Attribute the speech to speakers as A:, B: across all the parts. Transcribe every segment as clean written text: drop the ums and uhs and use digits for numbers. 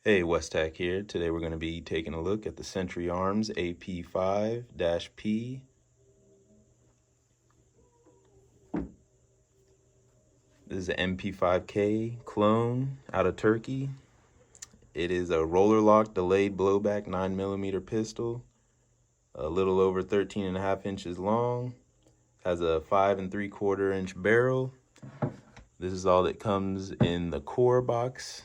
A: Hey, Westack here. Today we're going to be taking a look at the Century Arms AP5-P. This is an MP5K clone out of Turkey. It is a roller lock delayed blowback 9mm pistol, a little over 13.5 inches long, has a 5 3/4 inch barrel. This is all that comes in the core box.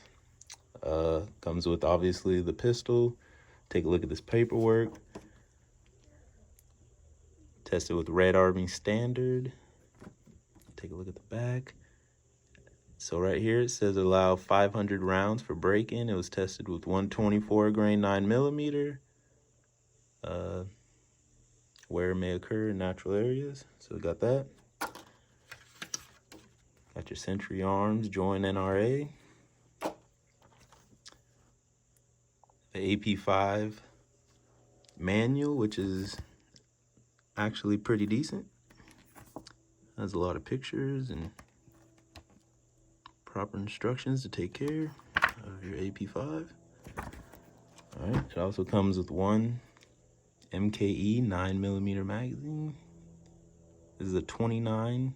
A: Comes with obviously the pistol. Take a look at this paperwork. Tested with Red Army Standard. Take a look at the back. So right here it says allow 500 rounds for break-in. It was tested with 124 grain 9mm. Wear may occur in natural areas. So we got that. Got your Century Arms, join NRA. The AP5 manual, which is actually pretty decent. Has a lot of pictures and proper instructions to take care of your AP5. All right, it also comes with one MKE 9mm magazine. This is a 29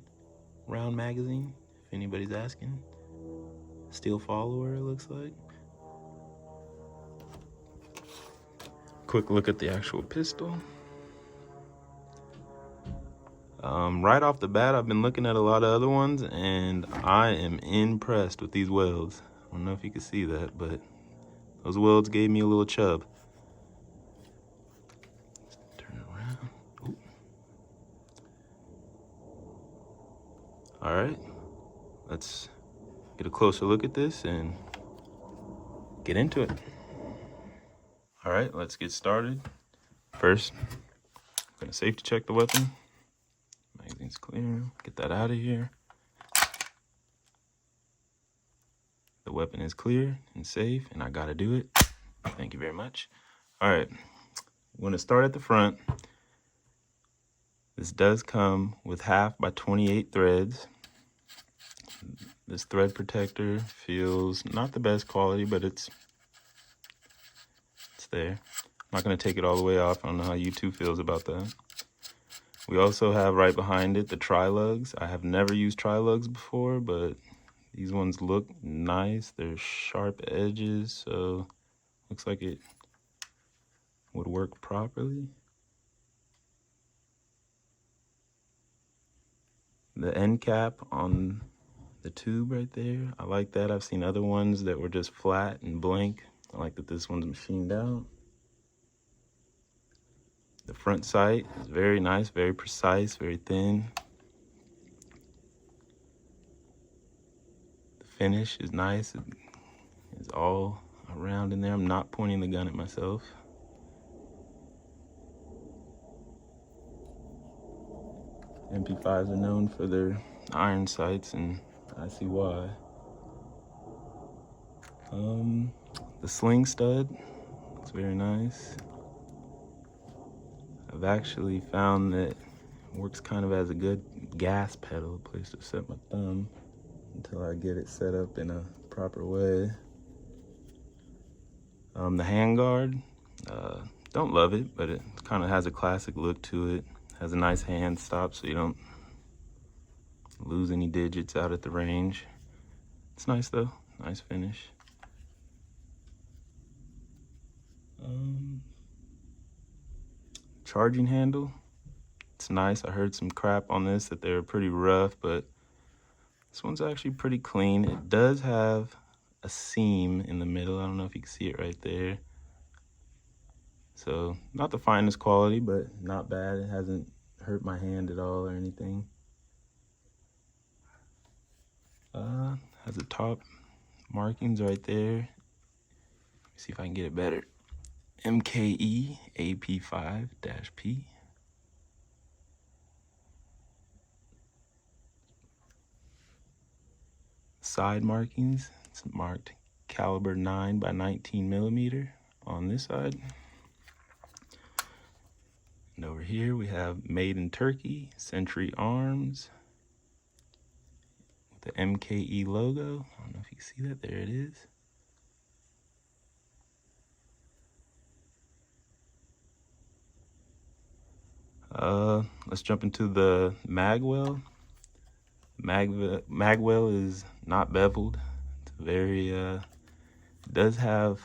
A: round magazine, if anybody's asking. Steel follower, it looks like. Quick look at the actual pistol. Right off the bat, I've been looking at a lot of other ones, and I am impressed with these welds. I don't know if you can see that, but those welds gave me a little chub. Turn it around. Ooh. All right, let's get a closer look at this and get into it. All right, let's get started. First, I'm gonna safety check the weapon. Magazine's clear, get that out of here. The weapon is clear and safe, and I gotta do it. Thank you very much. All right, I'm gonna start at the front. This does come with 1/2 by 28 threads. This thread protector feels not the best quality, but it's there. I'm not gonna take it all the way off. I don't know how YouTube feels about that. We also have right behind it the tri-lugs. I have never used tri-lugs before, but these ones look nice. They're sharp edges, so looks like it would work properly. The end cap on the tube right there, I like that. I've seen other ones that were just flat and blank. I like that this one's machined out. The front sight is very nice, very precise, very thin. The finish is nice. It's all around in there. I'm not pointing the gun at myself. MP5s are known for their iron sights, and I see why. The sling stud looks very nice. I've actually found that it works kind of as a good gas pedal, a place to set my thumb until I get it set up in a proper way. The handguard, don't love it, but it kind of has a classic look to it. Has a nice hand stop so you don't lose any digits out at the range. It's nice though, nice finish. Charging handle, it's nice. I heard some crap on this that they're pretty rough, but this one's actually pretty clean. It does have a seam in the middle. I don't know if you can see it right there. So not the finest quality, but not bad. It hasn't hurt my hand at all or anything. Has the top markings right there. Let me see if I can get it better. MKE AP5-P. Side markings, it's marked caliber 9 by 19mm on this side. And over here we have Made in Turkey, Century Arms, with the MKE logo. I don't know if you can see that, there it is. Let's jump into the magwell. Magwell is not beveled. It's very, does have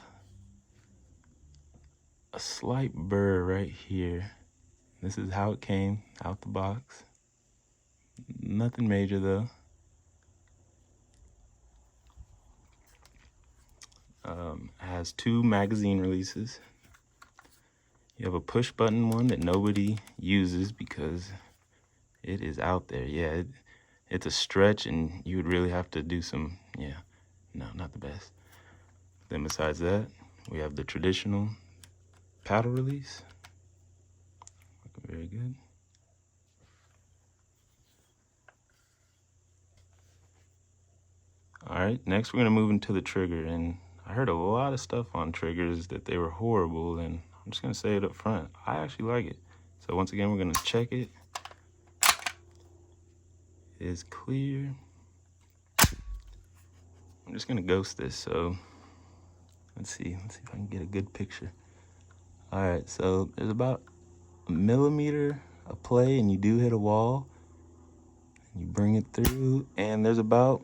A: a slight burr right here. This is how it came out the box. Nothing major though. Has 2 magazine releases. You have a push button one that nobody uses because it is out there. Yeah, it's a stretch and you would really have to do some, yeah, no, not the best. Then besides that, we have the traditional paddle release. Very good. All right, next we're gonna move into the trigger, and I heard a lot of stuff on triggers that they were horrible, and I'm just gonna say it up front. I actually like it. So once again, we're gonna check it. It is clear. I'm just gonna ghost this, so let's see if I can get a good picture. All right, so there's about a millimeter of play, and you do hit a wall. You bring it through, and there's about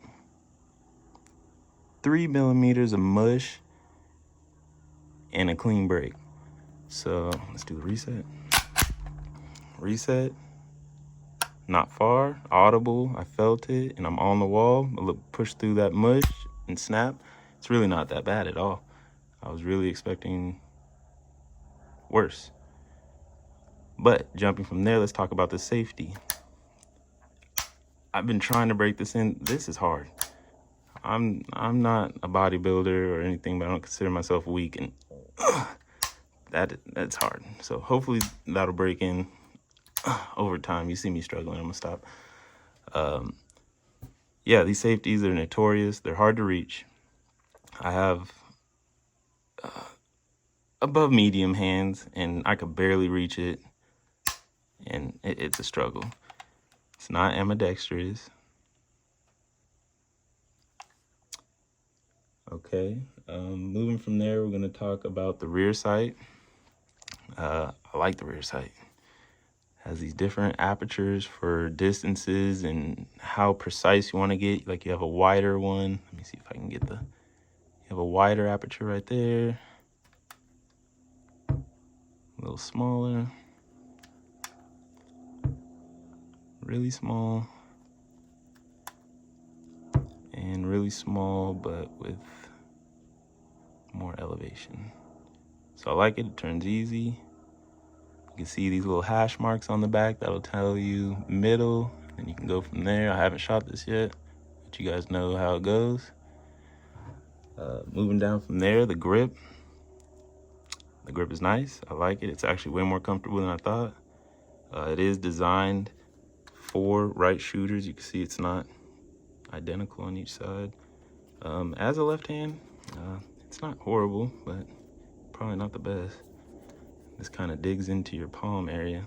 A: 3 millimeters of mush and a clean break. So let's do the reset. Reset, not far, audible, I felt it, and I'm on the wall. I look, push through that mush and snap. It's really not that bad at all. I was really expecting worse. But jumping from there, let's talk about the safety. I've been trying to break this in. This is hard. I'm not a bodybuilder or anything, but I don't consider myself weak, and that's hard. So hopefully that'll break in over time. You see me struggling, I'm gonna stop. Yeah, these safeties are notorious. They're hard to reach. I have above medium hands, and I could barely reach it, and it's a struggle. It's not ambidextrous. Okay, moving from there, we're gonna talk about the rear sight. I like the rear sight. Has these different apertures for distances and how precise you want to get. Like you have a wider one. Let me see if I can get you have a wider aperture right there. A little smaller. Really small. And really small, but with more elevation. So I like it. It turns easy. You can see these little hash marks on the back. That'll tell you middle, and you can go from there. I haven't shot this yet, but you guys know how it goes. Moving down from there, the grip. The grip is nice. I like it. It's actually way more comfortable than I thought. It is designed for right shooters. You can see it's not identical on each side. As a left hand, it's not horrible, but probably not the best. This kind of digs into your palm area.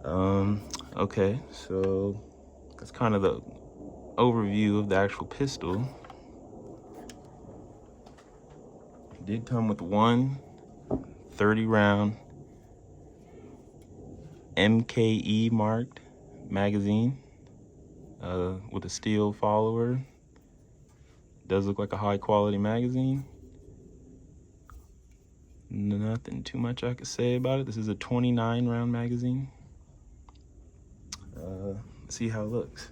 A: Okay, so that's kind of the overview of the actual pistol. It did come with one 30-round MKE marked magazine with a steel follower. Does look like a high quality magazine. Nothing too much I could say about it. This is a 29-round magazine. Let's see how it looks.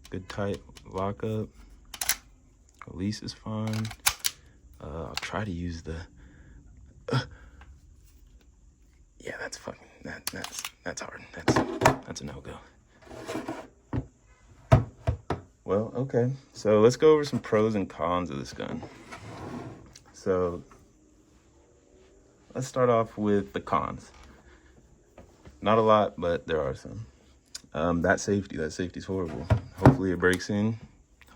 A: Good tight lockup. Release is fine. I'll try to use the. Yeah, that's fucking. That's hard. That's a no-go. Well, okay. So let's go over some pros and cons of this gun. So let's start off with the cons. Not a lot, but there are some. That safety's horrible. Hopefully it breaks in.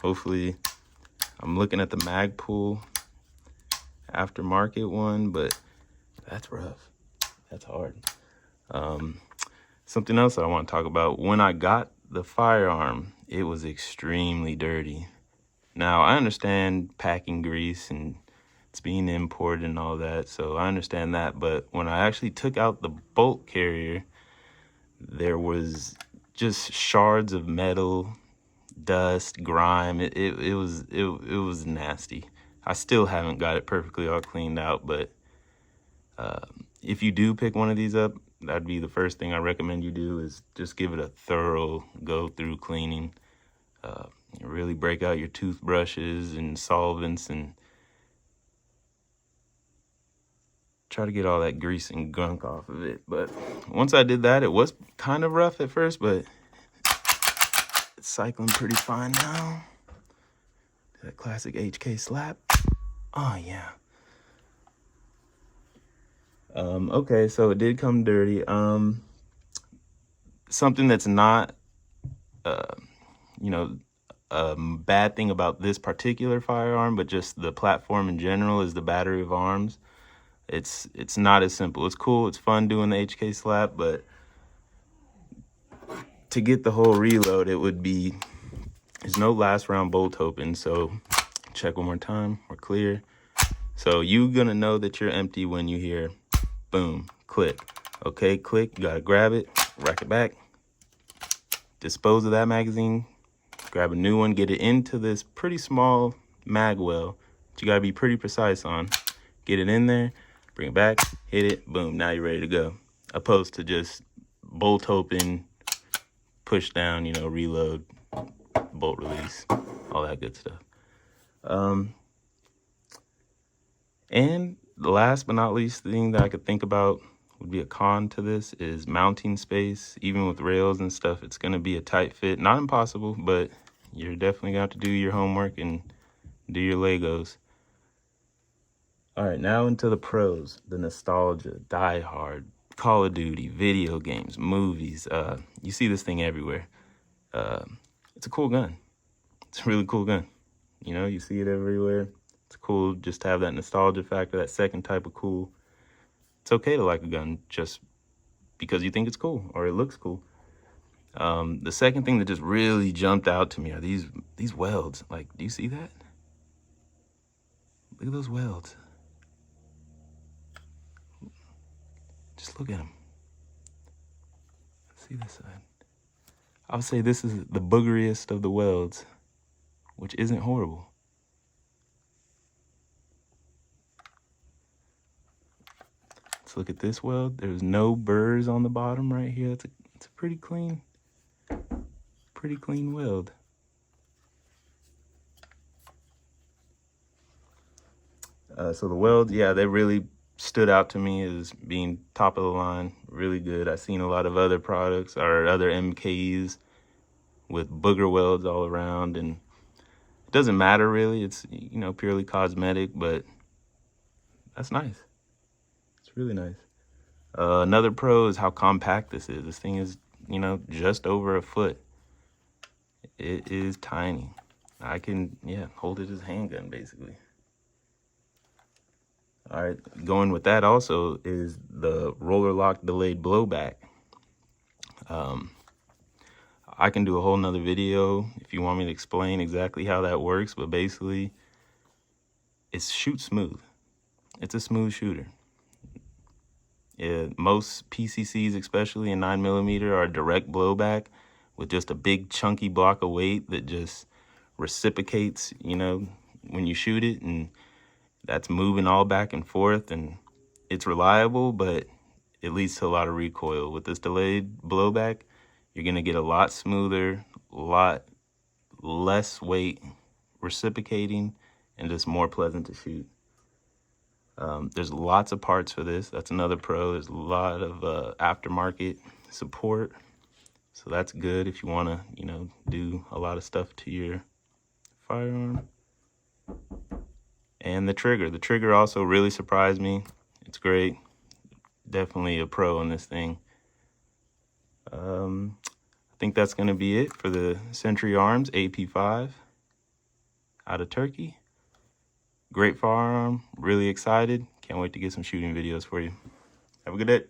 A: Hopefully, I'm looking at the Magpul aftermarket one, but that's rough. That's hard. Something else I want to talk about. When I got the firearm, it was extremely dirty. Now, I understand packing grease and it's being imported and all that, so I understand that. But when I actually took out the bolt carrier, there was just shards of metal, dust, grime. It was nasty. I still haven't got it perfectly all cleaned out, but if you do pick one of these up, that'd be the first thing I recommend you do, is just give it a thorough go through cleaning. Really break out your toothbrushes and solvents and try to get all that grease and gunk off of it. But once I did that, it was kind of rough at first, but it's cycling pretty fine now. That classic HK slap. Oh yeah. Okay, so it did come dirty. Something that's not, a bad thing about this particular firearm, but just the platform in general, is the battery of arms. It's not as simple. It's cool, it's fun doing the HK slap, but to get the whole reload, there's no last round bolt open. So check one more time, we're clear. So you're gonna know that you're empty when you hear boom, click. Okay, click, you gotta grab it, rack it back, dispose of that magazine, grab a new one, get it into this pretty small mag well that you gotta be pretty precise on. Get it in there, bring it back, hit it, boom, now you're ready to go. Opposed to just bolt open, push down, reload, bolt release, all that good stuff. And the last but not least thing that I could think about would be a con to this is mounting space. Even with rails and stuff, it's going to be a tight fit. Not impossible, but you're definitely going to have to do your homework and do your Legos. All right, now into the pros, the nostalgia, Die Hard, Call of Duty, video games, movies. You see this thing everywhere. It's a cool gun. It's a really cool gun. You see it everywhere. It's cool just to have that nostalgia factor, that second type of cool. It's okay to like a gun just because you think it's cool or it looks cool. The second thing that just really jumped out to me are these welds. Like, do you see that? Look at those welds. Just look at them. See this side. I would say this is the boogeriest of the welds, which isn't horrible. Let's look at this weld. There's no burrs on the bottom right here. It's a pretty clean weld. So the welds, yeah, they really stood out to me as being top of the line, really good. I've seen a lot of other products or other MKEs with booger welds all around, and it doesn't matter really. It's, purely cosmetic, but that's nice. It's really nice. Another pro is how compact this is. This thing is, just over a foot. It is tiny. I can, hold it as a handgun, basically. All right, going with that also is the roller lock delayed blowback. I can do a whole nother video if you want me to explain exactly how that works, but basically it's shoot smooth. It's a smooth shooter. Most PCCs, especially in 9mm, are direct blowback with just a big chunky block of weight that just reciprocates, when you shoot it, and that's moving all back and forth, and it's reliable, but it leads to a lot of recoil. With this delayed blowback, you're gonna get a lot smoother, a lot less weight reciprocating, and just more pleasant to shoot. There's lots of parts for this. That's another pro. There's a lot of aftermarket support. So that's good if you want to, do a lot of stuff to your firearm. And the trigger also really surprised me. It's great. Definitely a pro on this thing. I think that's going to be it for the Century Arms AP5 out of Turkey. Great firearm. Really excited. Can't wait to get some shooting videos for you. Have a good day.